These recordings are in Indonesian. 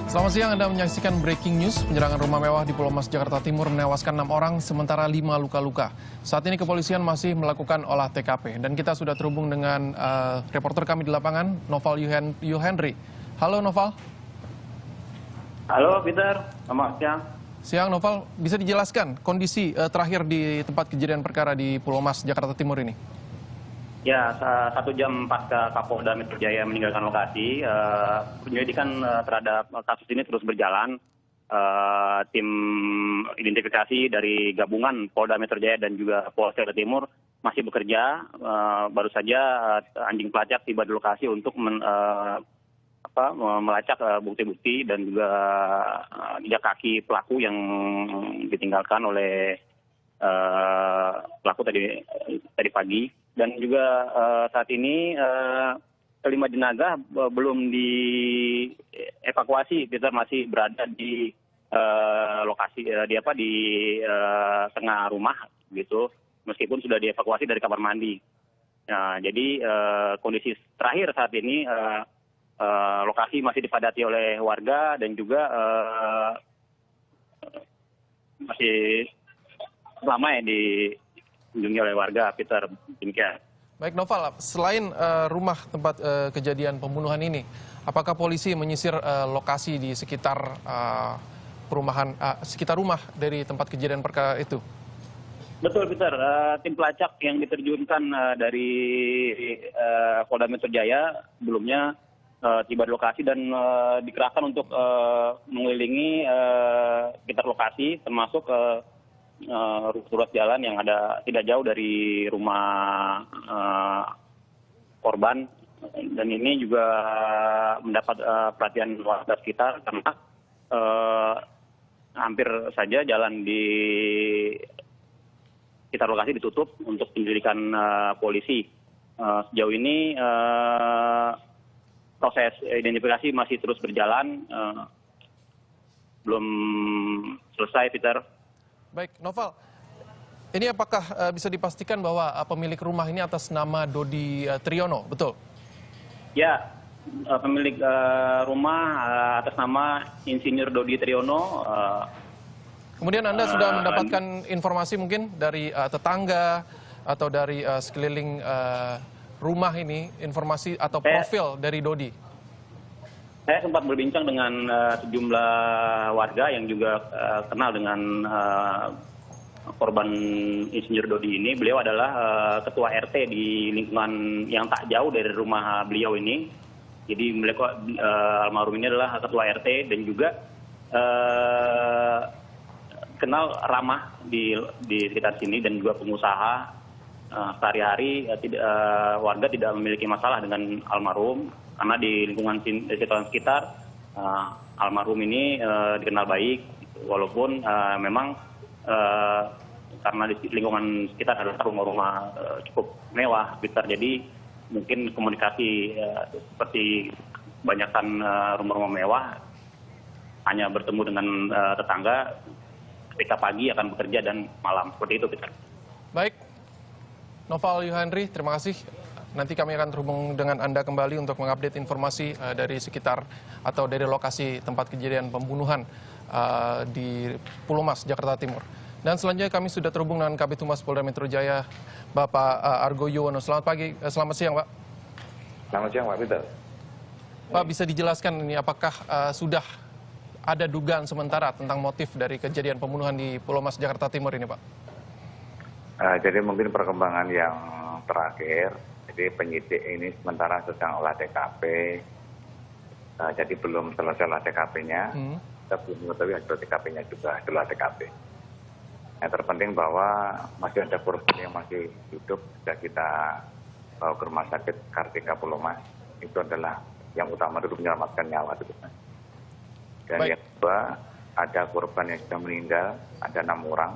Selamat siang, Anda menyaksikan Breaking News. Penyerangan rumah mewah di Pulau Mas, Jakarta Timur menewaskan 6 orang, sementara 5 luka-luka. Saat ini kepolisian masih melakukan olah TKP. Dan kita sudah terhubung dengan reporter kami di lapangan, Noval Yuhendri. Halo Noval. Halo Peter, selamat siang. Siang Noval, bisa dijelaskan kondisi terakhir di tempat kejadian perkara di Pulau Mas, Jakarta Timur ini? Ya, 1 jam pasca Kapolda Metro Jaya meninggalkan lokasi, penyelidikan terhadap kasus ini terus berjalan. Tim identifikasi dari gabungan Polda Metro Jaya dan juga Polres Jakarta Timur masih bekerja. Baru saja anjing pelacak tiba di lokasi untuk melacak bukti-bukti dan juga jejak kaki pelaku yang ditinggalkan oleh pelaku tadi pagi. Dan juga saat ini kelima jenazah belum dievakuasi, Peter, masih berada di lokasi di tengah rumah gitu, meskipun sudah dievakuasi dari kamar mandi. Nah, jadi kondisi terakhir saat ini lokasi masih dipadati oleh warga dan juga masih ramai dikunjungi oleh warga, Peter. Demikian. Baik Noval, selain rumah tempat kejadian pembunuhan ini, apakah polisi menyisir lokasi di sekitar perumahan, sekitar rumah dari tempat kejadian perkara itu? Betul, Peter. Tim pelacak yang diterjunkan dari Polda Metro Jaya sebelumnya tiba di lokasi dan dikerahkan untuk mengelilingi sekitar lokasi, termasuk ruas jalan yang ada tidak jauh dari rumah korban. Dan ini juga mendapat perhatian warga sekitar karena hampir saja jalan di sekitar lokasi ditutup untuk penyelidikan polisi. Sejauh ini proses identifikasi masih terus berjalan, belum selesai, Peter. Baik, Noval, ini apakah bisa dipastikan bahwa pemilik rumah ini atas nama Dodi Triyono, betul? Ya, pemilik rumah atas nama Insinyur Dodi Triyono. Kemudian Anda sudah mendapatkan informasi mungkin dari tetangga atau dari sekeliling rumah ini, informasi atau profil dari Dodi? Saya sempat berbincang dengan sejumlah warga yang juga kenal dengan korban Insinyur Dodi ini. Beliau adalah ketua RT di lingkungan yang tak jauh dari rumah beliau ini. Jadi beliau almarhum ini adalah ketua RT dan juga kenal ramah di sekitar sini dan juga pengusaha. Sehari-hari warga tidak memiliki masalah dengan almarhum. Karena di lingkungan sekitar almarhum ini dikenal baik, walaupun memang karena di lingkungan sekitar adalah rumah-rumah cukup mewah, Peter. Jadi mungkin komunikasi seperti kebanyakan rumah-rumah mewah hanya bertemu dengan tetangga ketika pagi akan bekerja dan malam, seperti itu, Peter. Baik, Noval Yuhendri, terima kasih. Nanti kami akan terhubung dengan Anda kembali untuk mengupdate informasi dari sekitar atau dari lokasi tempat kejadian pembunuhan di Pulau Mas, Jakarta Timur. Dan selanjutnya kami sudah terhubung dengan Kabid Humas Polda Metro Jaya, Bapak Argo Yuwono. Selamat pagi, selamat siang, Pak. Selamat siang, Pak Peter. Pak, bisa dijelaskan ini apakah sudah ada dugaan sementara tentang motif dari kejadian pembunuhan di Pulau Mas, Jakarta Timur ini, Pak? Jadi mungkin perkembangan yang terakhir, jadi penyidik ini sementara sedang olah TKP, jadi belum selesai olah TKP-nya, kita belum mengetahui hasil TKP-nya juga adalah TKP. Yang terpenting bahwa masih ada korban yang masih hidup, sudah kita bawa ke rumah sakit Kartika Pulau Mas. Itu adalah yang utama dulu, menyelamatkan nyawa itu. Dan yang kedua, ada korban yang sudah meninggal, ada 6 orang,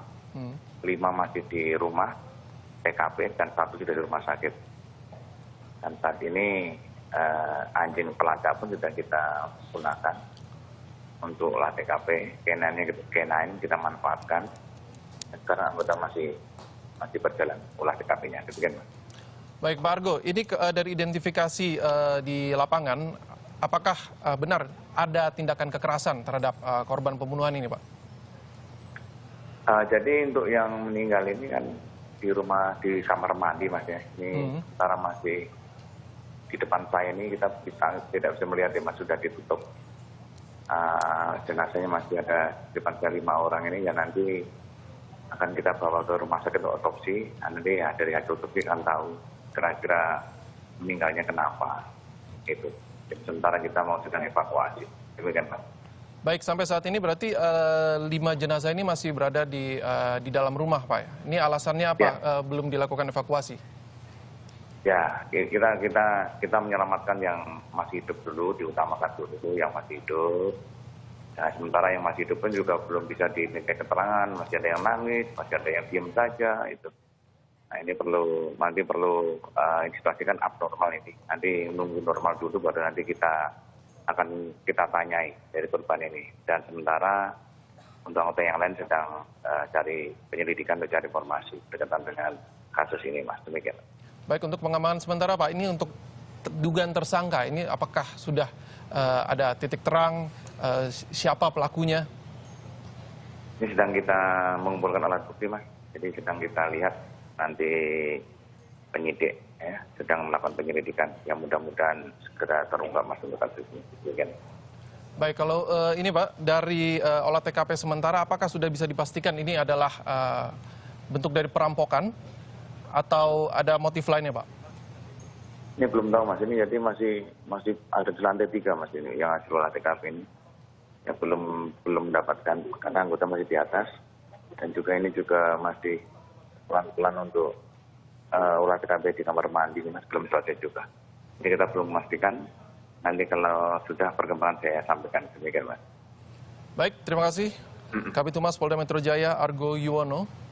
5 masih di rumah TKP dan 1 sudah di rumah sakit. Dan saat ini anjing pelacak pun sudah kita gunakan untuk olah TKP. K9 kita manfaatkan. Sekarang anggota masih berjalan olah TKP-nya. Demikian, Mas. Baik, Pak Argo, ini dari identifikasi di lapangan, apakah benar ada tindakan kekerasan terhadap korban pembunuhan ini, Pak? Jadi untuk yang meninggal ini kan di rumah, di kamar mandi Mas ya. Ini sekarang masih di depan saya ini kita tidak bisa melihat ya Mas, sudah ditutup. Jenazahnya masih ada di depan saya 5 orang ini, ya nanti akan kita bawa ke rumah sakit untuk otopsi. Nanti ya dari hasil otopsi akan tahu kira-kira meninggalnya kenapa. Itu. Jadi sementara kita mau sedang evakuasi. Demikian Mas. Baik, sampai saat ini berarti 5 jenazah ini masih berada di dalam rumah, Pak ya? Ini alasannya apa belum dilakukan evakuasi? Ya, kita menyelamatkan yang masih hidup dulu, diutamakan dulu yang masih hidup. Nah, sementara yang masih hidup pun juga belum bisa diminta keterangan, masih ada yang nangis, masih ada yang diam saja, itu. Nah, ini nanti perlu situasi kan abnormal ini. Nanti nunggu normal dulu, baru nanti kita tanyai dari korban ini. Dan sementara untuk anggota yang lain sedang cari penyelidikan atau cari informasi berkaitan dengan kasus ini, Mas. Demikian. Baik, untuk pengamanan sementara, Pak, ini untuk dugaan tersangka, ini apakah sudah ada titik terang siapa pelakunya? Ini sedang kita mengumpulkan alat bukti, Mas. Jadi sedang kita lihat nanti penyidik ya, sedang melakukan penyelidikan yang mudah-mudahan segera terungkap Mas untuk kasus ini. Demikian. Baik, kalau ini Pak, dari olah TKP sementara apakah sudah bisa dipastikan ini adalah bentuk dari perampokan atau ada motif lainnya, Pak? Ini belum tahu Mas, ini jadi masih ada di lantai 3 Mas ini yang hasil olah TKP ini. Ya belum mendapatkan karena anggota masih di atas dan juga ini juga masih pelan-pelan untuk olah TKP di kamar mandi Mas, belum selesai juga. Jadi kita belum memastikan. Nanti kalau sudah perkembangan saya sampaikan. Demikian Mas. Baik, terima kasih. Kabid Humas Polda Metro Jaya Argo Yuwono.